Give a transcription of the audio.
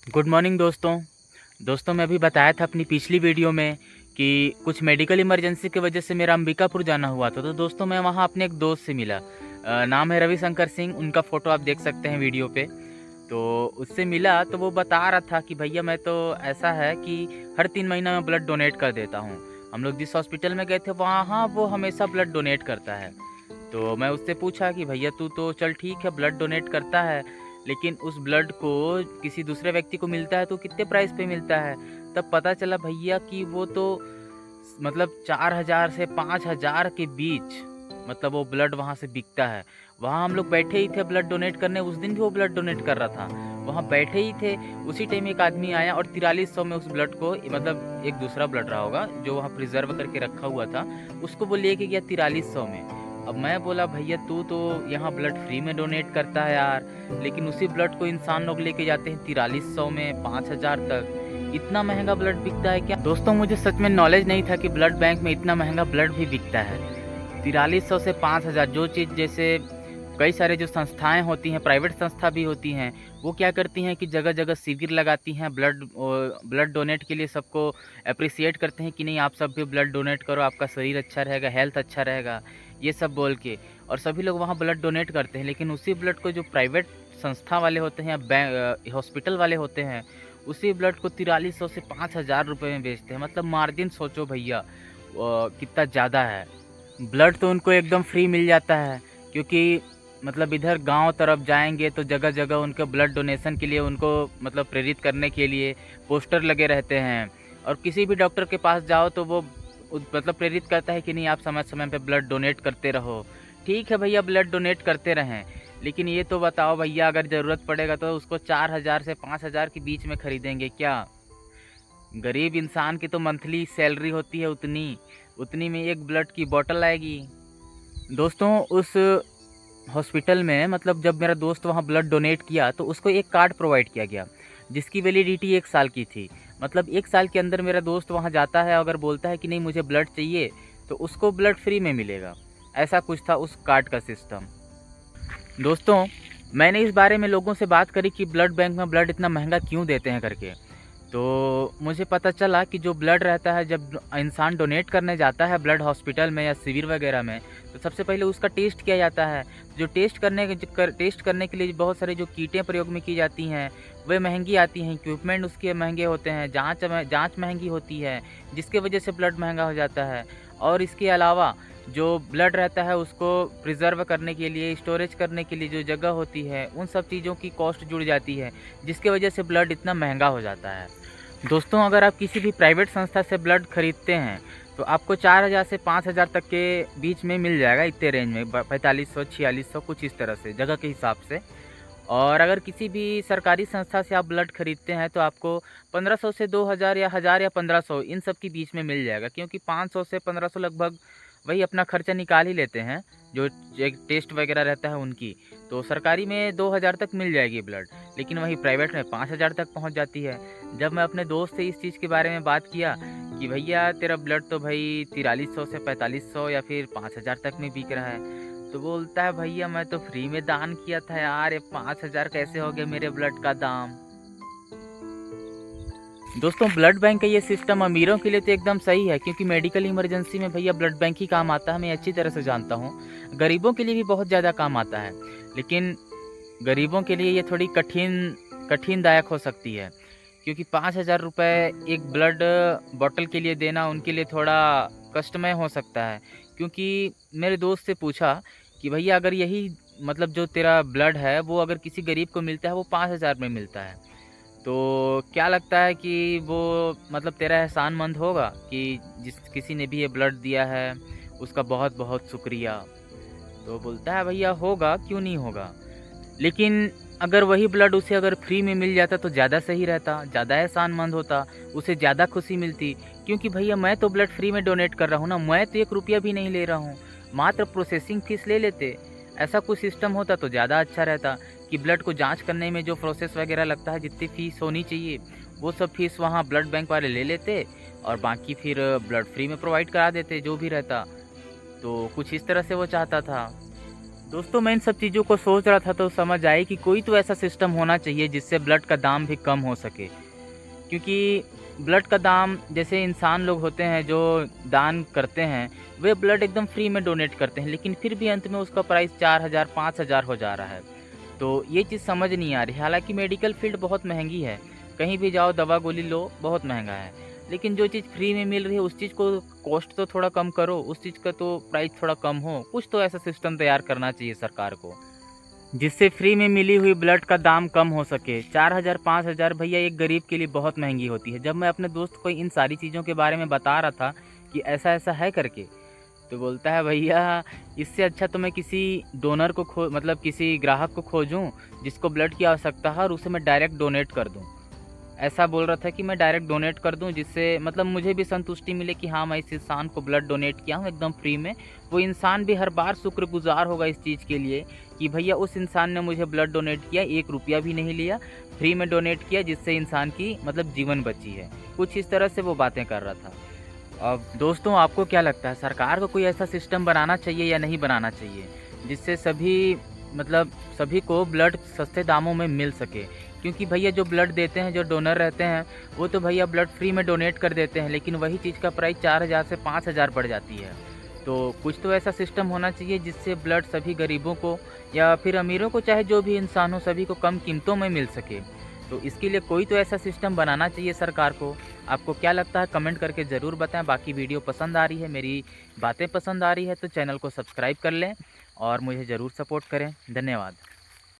Good morning दोस्तों मैं अभी बताया था अपनी पिछली वीडियो में कि कुछ मेडिकल इमरजेंसी की वजह से मेरा अंबिकापुर जाना हुआ था। तो दोस्तों मैं वहाँ अपने एक दोस्त से मिला। नाम है रविशंकर सिंह, उनका फ़ोटो आप देख सकते हैं वीडियो पे। तो उससे मिला तो वो बता रहा था कि भैया मैं तो ऐसा है कि हर 3 महीना में ब्लड डोनेट कर देता हूँ। हम लोग जिस हॉस्पिटल में गए थे वहाँ हाँ वो हमेशा ब्लड डोनेट करता है। तो मैं उससे पूछा कि भैया तू तो चल ठीक है ब्लड डोनेट करता है, लेकिन उस ब्लड को किसी दूसरे व्यक्ति को मिलता है तो कितने प्राइस पे मिलता है। तब पता चला भैया कि वो तो मतलब 4,000 से 5,000 के बीच मतलब वो ब्लड वहाँ से बिकता है। वहाँ हम लोग बैठे ही थे ब्लड डोनेट करने, उस दिन भी वो ब्लड डोनेट कर रहा था। वहाँ बैठे ही थे, उसी टाइम एक आदमी आया और 4300 में उस ब्लड को मतलब एक दूसरा ब्लड रहा होगा जो वहाँ प्रिजर्व करके रखा हुआ था, उसको वो लेके गया 4300 में। अब मैं बोला भैया तू तो यहाँ ब्लड फ्री में डोनेट करता है यार, लेकिन उसी ब्लड को इंसान लोग लेके जाते हैं 4300 में 5,000 तक। इतना महंगा ब्लड बिकता है क्या? दोस्तों मुझे सच में नॉलेज नहीं था कि ब्लड बैंक में इतना महंगा ब्लड भी बिकता है। 4300 से 5,000, जो चीज़ जैसे कई सारे जो संस्थाएं होती हैं, प्राइवेट संस्था भी होती हैं, वो क्या करती हैं कि जगह जगह शिविर लगाती हैं ब्लड डोनेट के लिए, सबको अप्रिसिएट करते हैं कि नहीं आप सब भी ब्लड डोनेट करो, आपका शरीर अच्छा रहेगा, हेल्थ अच्छा रहेगा, ये सब बोल के। और सभी लोग वहाँ ब्लड डोनेट करते हैं, लेकिन उसी ब्लड को जो प्राइवेट संस्था वाले होते हैं या हॉस्पिटल वाले होते हैं, उसी ब्लड को 4300 से 5,000 रुपये में बेचते हैं। मतलब मार्जिन सोचो भैया कितना ज़्यादा है। ब्लड तो उनको एकदम फ्री मिल जाता है, क्योंकि मतलब इधर गांव तरफ जाएंगे तो जगह जगह उनके ब्लड डोनेशन के लिए उनको मतलब प्रेरित करने के लिए पोस्टर लगे रहते हैं। और किसी भी डॉक्टर के पास जाओ तो वो मतलब प्रेरित करता है कि नहीं आप समय समय पे ब्लड डोनेट करते रहो। ठीक है भैया ब्लड डोनेट करते रहें, लेकिन ये तो बताओ भैया अगर ज़रूरत पड़ेगा तो उसको 4,000 से 5,000 के बीच में खरीदेंगे क्या? गरीब इंसान की तो मंथली सैलरी होती है उतनी उतनी में एक ब्लड की बोतल आएगी। दोस्तों उस हॉस्पिटल में मतलब जब मेरा दोस्त वहाँ ब्लड डोनेट किया तो उसको एक कार्ड प्रोवाइड किया गया जिसकी वैलिडिटी 1 साल की थी। मतलब 1 साल के अंदर मेरा दोस्त वहाँ जाता है, अगर बोलता है कि नहीं मुझे ब्लड चाहिए तो उसको ब्लड फ्री में मिलेगा। ऐसा कुछ था उस कार्ड का सिस्टम। दोस्तों मैंने इस बारे में लोगों से बात करी कि ब्लड बैंक में ब्लड इतना महंगा क्यों देते हैं करके। तो मुझे पता चला कि जो ब्लड रहता है जब इंसान डोनेट करने जाता है ब्लड हॉस्पिटल में या शिविर वगैरह में, तो सबसे पहले उसका टेस्ट किया जाता है। जो टेस्ट करने के लिए बहुत सारे जो कीटें प्रयोग में की जाती हैं वे महंगी आती हैं, इक्विपमेंट उसके महंगे होते हैं, जांच महंगी होती है, जिसके वजह से ब्लड महंगा हो जाता है। और इसके अलावा जो ब्लड रहता है उसको प्रिजर्व करने के लिए, स्टोरेज करने के लिए जो जगह होती है, उन सब चीज़ों की कॉस्ट जुड़ जाती है, जिसके वजह से ब्लड इतना महंगा हो जाता है। दोस्तों अगर आप किसी भी प्राइवेट संस्था से ब्लड खरीदते हैं तो आपको 4,000 से 5,000 तक के बीच में मिल जाएगा, इतने रेंज में 4500 4600 कुछ इस तरह से जगह के हिसाब से। और अगर किसी भी सरकारी संस्था से आप ब्लड खरीदते हैं तो आपको 1500 से 2,000 या 1,000 या 1,500 इन सब के बीच में मिल जाएगा, क्योंकि 500 से 1,500 लगभग वही अपना खर्चा निकाल ही लेते हैं जो एक टेस्ट वगैरह रहता है उनकी। तो सरकारी में 2,000 तक मिल जाएगी ब्लड, लेकिन वही प्राइवेट में 5,000 तक पहुंच जाती है। जब मैं अपने दोस्त से इस चीज़ के बारे में बात किया कि भैया तेरा ब्लड तो भाई 4300 से 4500 या फिर 5,000 तक में बिक रहा है, तो बोलता है भैया मैं तो फ्री में दान किया था यार, ये 5,000 कैसे हो गया मेरे ब्लड का दाम। दोस्तों ब्लड बैंक का ये सिस्टम अमीरों के लिए तो एकदम सही है, क्योंकि मेडिकल इमरजेंसी में भैया ब्लड बैंक ही काम आता है, मैं अच्छी तरह से जानता हूँ। गरीबों के लिए भी बहुत ज़्यादा काम आता है, लेकिन गरीबों के लिए ये थोड़ी कठिन दायक हो सकती है, क्योंकि 5,000 रुपये एक ब्लड बॉटल के लिए देना उनके लिए थोड़ा कष्टमय हो सकता है। क्योंकि मेरे दोस्त से पूछा कि भैया अगर यही मतलब जो तेरा ब्लड है वो अगर किसी गरीब को मिलता है, वो 5,000 में मिलता है, तो क्या लगता है कि वो मतलब तेरा एहसानमंद होगा कि जिस किसी ने भी ये ब्लड दिया है उसका बहुत बहुत शुक्रिया। तो बोलता है भैया होगा, क्यों नहीं होगा, लेकिन अगर वही ब्लड उसे अगर फ्री में मिल जाता तो ज़्यादा सही रहता, ज़्यादा एहसानमंद होता, उसे ज़्यादा खुशी मिलती। क्योंकि भैया मैं तो ब्लड फ्री में डोनेट कर रहा हूँ ना, मैं तो 1 रुपया भी नहीं ले रहा हूँ, मात्र प्रोसेसिंग फीस ले लेते। ऐसा कुछ सिस्टम होता तो ज़्यादा अच्छा रहता कि ब्लड को जांच करने में जो प्रोसेस वगैरह लगता है, जितनी फ़ीस होनी चाहिए वो सब फीस वहाँ ब्लड बैंक वाले ले लेते, और बाकी फिर ब्लड फ्री में प्रोवाइड करा देते जो भी रहता। तो कुछ इस तरह से वो चाहता था। दोस्तों मैं इन सब चीज़ों को सोच रहा था तो समझ आई कि कोई तो ऐसा सिस्टम होना चाहिए जिससे ब्लड का दाम भी कम हो सके, क्योंकि ब्लड का दाम, जैसे इंसान लोग होते हैं जो दान करते हैं, वे ब्लड एकदम फ्री में डोनेट करते हैं, लेकिन फिर भी अंत में उसका प्राइस 4000 5000 हो जा रहा है। तो ये चीज़ समझ नहीं आ रही। हालांकि मेडिकल फील्ड बहुत महंगी है, कहीं भी जाओ दवा गोली लो बहुत महंगा है, लेकिन जो चीज़ फ्री में मिल रही है उस चीज़ को कॉस्ट तो थोड़ा कम करो, उस चीज़ का तो प्राइस थोड़ा कम हो। कुछ तो ऐसा सिस्टम तैयार करना चाहिए सरकार को जिससे फ्री में मिली हुई ब्लड का दाम कम हो सके। 4000 5000 भैया एक गरीब के लिए बहुत महंगी होती है। जब मैं अपने दोस्त को इन सारी चीज़ों के बारे में बता रहा था कि ऐसा ऐसा है करके, तो बोलता है भैया इससे अच्छा तो मैं किसी डोनर को मतलब किसी ग्राहक को खोजूं जिसको ब्लड की आवश्यकता है और उसे मैं डायरेक्ट डोनेट कर दूं। ऐसा बोल रहा था कि मैं डायरेक्ट डोनेट कर दूं जिससे मतलब मुझे भी संतुष्टि मिले कि हाँ मैं इस इंसान को ब्लड डोनेट किया हूँ एकदम फ्री में। वो इंसान भी हर बार शुक्रगुजार होगा इस चीज़ के लिए कि भैया उस इंसान ने मुझे ब्लड डोनेट किया, 1 रुपया भी नहीं लिया, फ्री में डोनेट किया, जिससे इंसान की मतलब जीवन बची है। कुछ इस तरह से वो बातें कर रहा था। अब दोस्तों आपको क्या लगता है, सरकार को कोई ऐसा सिस्टम बनाना चाहिए या नहीं बनाना चाहिए जिससे सभी को ब्लड सस्ते दामों में मिल सके? क्योंकि भैया जो ब्लड देते हैं, जो डोनर रहते हैं, वो तो भैया ब्लड फ्री में डोनेट कर देते हैं, लेकिन वही चीज़ का प्राइस 4000 से 5000 बढ़ जाती है। तो कुछ तो ऐसा सिस्टम होना चाहिए जिससे ब्लड सभी गरीबों को या फिर अमीरों को, चाहे जो भी इंसान हो, सभी को कम कीमतों में मिल सके। तो इसके लिए कोई तो ऐसा सिस्टम बनाना चाहिए सरकार को। आपको क्या लगता है कमेंट करके ज़रूर बताएं। बाकी वीडियो पसंद आ रही है, मेरी बातें पसंद आ रही है तो चैनल को सब्सक्राइब कर लें और मुझे ज़रूर सपोर्ट करें। धन्यवाद।